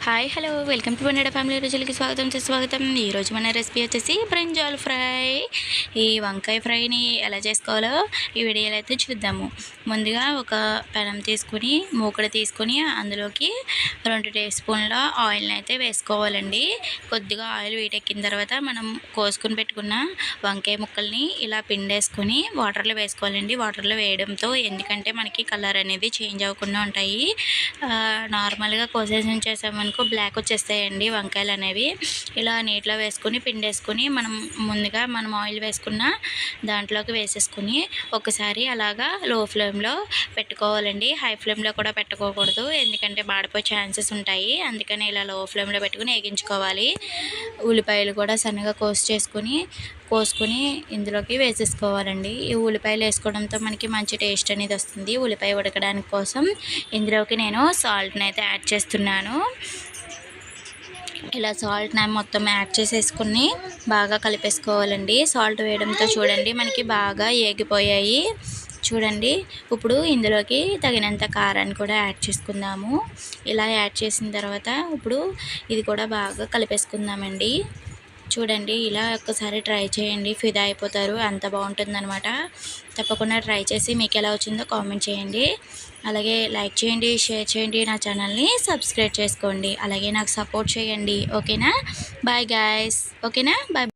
Hi hello welcome to వన్నడ family రుచులకి స్వాగతం. ఈరోజు మన రెసిపీ వచ్చేసి బ్రింజాల్ ఫ్రై. ఈ వంకాయ ఫ్రైని ఎలా చేసుకోవాలో ఈ వీడియోలో అయితే చూద్దాము. ముందుగా ఒక పెనం తీసుకుని మూకుడు తీసుకుని అందులోకి 2 టేబుల్ స్పూన్ల ఆయిల్ని అయితే వేసుకోవాలండి. కొద్దిగా ఆయిల్ వీటెక్కిన తర్వాత మనం కోసుకుని పెట్టుకున్న వంకాయ ముక్కల్ని ఇలా పిండేసుకొని వాటర్లో వేసుకోవాలండి. వాటర్లో వేయడంతో ఎందుకంటే మనకి కలర్ అనేది చేంజ్ అవ్వకుండా ఉంటాయి. నార్మల్గా కోసేసి ఉంచేసామని బ్లాక్ వచ్చేస్తాయండి వంకాయలు అనేవి. ఇలా నీటిలో వేసుకొని పిండేసుకొని మనం ఆయిల్ వేసుకున్న దాంట్లోకి వేసేసుకుని ఒకసారి అలాగా లో ఫ్లేమ్లో పెట్టుకోవాలండి. హై ఫ్లేమ్లో కూడా పెట్టుకోకూడదు, ఎందుకంటే మాడిపోయే ఛాన్సెస్ ఉంటాయి. అందుకని ఇలా లో ఫ్లేమ్లో పెట్టుకుని వేగించుకోవాలి. ఉల్లిపాయలు కూడా సన్నగా కోసుకొని ఇందులోకి వేసేసుకోవాలండి. ఈ ఉల్లిపాయలు వేసుకోవడంతో మనకి మంచి టేస్ట్ అనేది వస్తుంది. ఉల్లిపాయ ఉడకడానికి కోసం ఇందులోకి నేను సాల్ట్ని అయితే యాడ్ చేస్తున్నాను. ఇలా సాల్ట్ని మొత్తం యాడ్ చేసేసుకుని బాగా కలిపేసుకోవాలండి. సాల్ట్ వేయడంతో చూడండి మనకి బాగా ఏగిపోయాయి. చూడండి, ఇప్పుడు ఇందులోకి తగినంత కారాన్ని కూడా యాడ్ చేసుకుందాము. ఇలా యాడ్ చేసిన తర్వాత ఇప్పుడు ఇది కూడా బాగా కలిపేసుకుందామండి. చూడండి, ఇలా ఒక్కసారి ట్రై చేయండి, ఫిదా అయిపోతారు, అంత బాగుంటుందన్నమాట. తప్పకుండా ట్రై చేసి మీకు ఎలా వచ్చిందో కామెంట్ చేయండి. అలాగే లైక్ చేయండి, షేర్ చేయండి, నా ఛానల్ని సబ్స్క్రైబ్ చేసుకోండి. అలాగే నాకు సపోర్ట్ చేయండి. ఓకేనా? Bye guys. ఓకేనా? బాయ్.